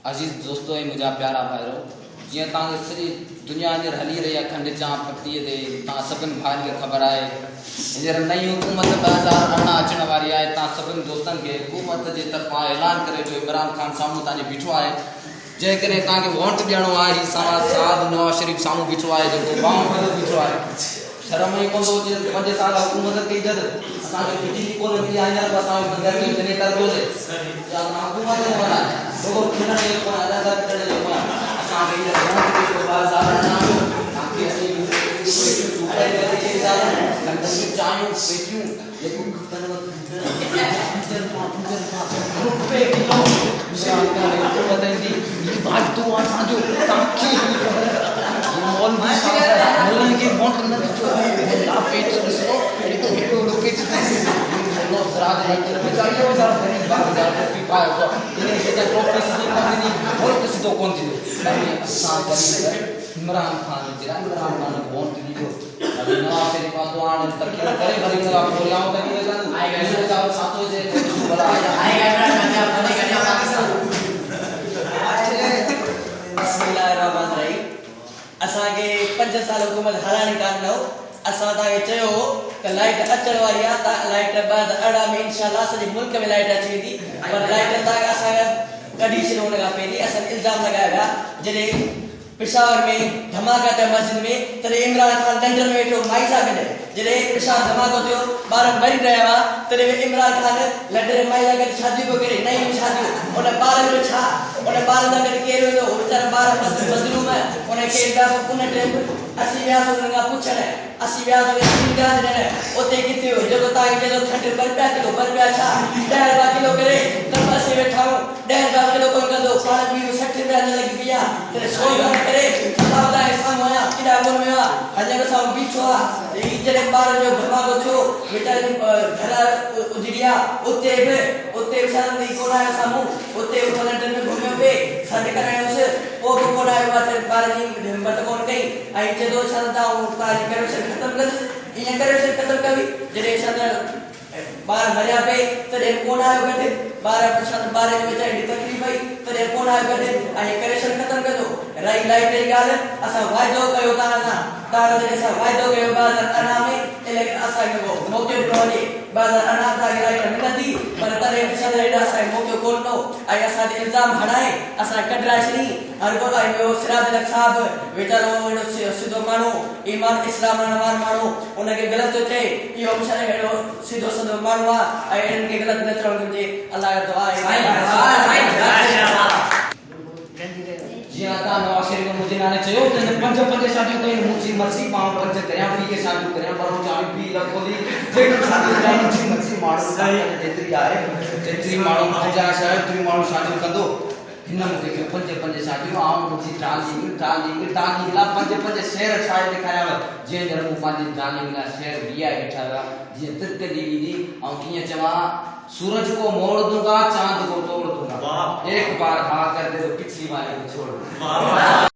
अजीज दोस्तों ऐं मुंहिंजा प्यारा भाइरो, जीअं तव्हांखे सॼी दुनिया अंदरि हली रही आहे खंड चांप पटीअ ते, तव्हां सभिनी भाइनि खे ख़बर आहे हींअर नई हुकूमत 2018 अचण वारी आहे। तव्हां सभिनी दोस्तनि खे हुकूमत जे तरफ़ां ऐलान करे जो इमरान ख़ान साम्हूं तव्हांजे बीठो आहे, जंहिं करे तव्हांखे वोट ॾियणो आहे। हीउ साद नवाज़ शरीफ़ साम्हूं बीठो आहे, जेको बाहुबली बीठो आहे। शर्म ई कोन थो अचे, 5 साल हुकूमत कई जद असांखे बिजली कोन मिली आहे, हींअर असांजो गर्मी जनरेटर कोन्हे हुकूमत में वञा लोगो खिलण जो कोन अदाकार करण जो कोन असांखे हींअर वोट ॾियो 2018 जो तव्हांखे असीं सुपारी करे लंडन चाहियूं पेटियूं जेको खतन रुपए किलो हुकूमत ईंदी बात तो असांजो तव्हांखे मॉल में मॉलन खे वोट न ॾिजो ला पेट ॾिसो हेॾो पेट बेचारियो वीचारो ग़रीब बाज़ार टोपी पाए थो इन जे टोपी सिधी कोन ॾिनी मुल्क सिधो कोन थींदो। असां ग़रीब इमरान ख़ान वोट ॾिजो नवाज़ शरीफ़ तो हाणे तरक़ी करे वरी प्रोग्राम करी वेंदा आई वीचारो साथो जे भला आई बिस्मिल्लाहिर्रहमानिर्रहीम। असांखे 5 साल हुकूमत हलाइणी कान हो। असां तव्हांखे चयो हो त लाइट अचण वारी आहे, लाइट 2018 में इंशाअल्लाह सॼे मुल्क में लाइट अची वेंदी, पर लाइट तव्हांखे असांखे कढी छॾियो हुन खां पहिरीं। असां इल्ज़ाम लॻाया विया जॾहिं पेशावर में धमाका थिया मस्जिद में, तॾहिं इमरान ख़ान लंडन में वेठो माई सां गॾु। जॾहिं पेशावर धमाको थियो ॿार मरी रहिया हुआ, तॾहिं इमरान ख़ान लंडन में माई सां गॾु शादियूं पियो करे, नयूं शादियूं। उन ॿारनि जो छा, उन ॿारनि सां गॾु केरु वेंदो, वीचारा ॿार मज़लूम उन खे उन टाइम असीं वियासीं उन्हनि खां पुछणु, असीं वियासीं ॾियणु उते किथे हो जेको तव्हांखे चयो खंडु ₹2 किलो, ₹2 छा 10 रुपया किलो करे त असीं वेठा आहियूं 10 रुपया किलो कोन कंदो, पाण बि 60 रुपया न लॻी पई आहे। तॾहिं 100 रुपया करे तव्हांजे साम्हूं आहियां केॾा कोन वियो आहे, अञा असां बीठो आहे। जॾहिं ॿारनि जो धमाको थियो वीचारनि घर उजड़ी आहे, उते वीचारनि कोन आयो साम्हूं, उते लंडन में घुमियो पिए सॾु करायोसि, पोइ बि कोन आयो आहे। ॿारनि जी हिमत कोन कई ऐं चए थो छा तव्हांजी करेक्शन ख़तमु कंदुसि। ईअं करेक्शन ख़तमु कई जॾहिं छा ॿार मरिया पए तॾहिं कोन आयो गॾु, ॿार जी वीचारनि जी तकलीफ़ आई तॾहिं कोन आयो गॾु ऐं करेक्शन ख़तमु कंदो। रही लाइट जी ॻाल्हि, असां वाइदो कयो तव्हां सां, जॾहिं असां वाइदो कयो 2018 में, लेकिन असांखे उहो मौक़ो ॾिनो वञे। 2018 असांखे लाइट मिलंदी, पर तॾहिं असांखे मौक़ो कोन ॾिनो ऐं असांखे इल्ज़ाम हणाए असांखे कढाए छॾी। हर को सिराज अलॻि साहिबु वीचारो अहिड़ो सिधो माण्हू, ईमान इस्लाम नवान माण्हू, उनखे ग़लति थो चए, इहो अहिड़ो सिधो सधो माण्हू आहे ऐं इन्हनि खे ग़लति न चवणु घुरिजे। अलाह जो दुआ आहे। जीअं तव्हां नवाज़ शरीफ़ मुंहिंजे नाले चयो त 5 शादियूं कयूं, मुंहिंजी मर्ज़ी मां 5 करियां, ॿी खे शादियूं करियां, पर चाहे ॿी न खोली जेकी शादियूं करियां मुंहिंजी मर्ज़ी। माण्हू जेतिरी आहे जेतिरी माण्हू गुंजाइश आहे ओतिरी माण्हू शादियूं कंदो। हिन मूंखे 5 शादियूं ऐं मुंहिंजी डार्लिंग तव्हांखे लाइ 5 शहर ठाहे ॾेखारियांव, जंहिं करे मूं पंहिंजी डार्लिंग लाइ शहर बीहाए वेठा हुआ, जीअं तिरकली ईंदी ऐं कीअं चवां सूरज को मोड़ दूंगा चांद को तोड़ दूंगा, एक बार हाँ कर दे तो पिछली वाले को छोड़ दूंगा।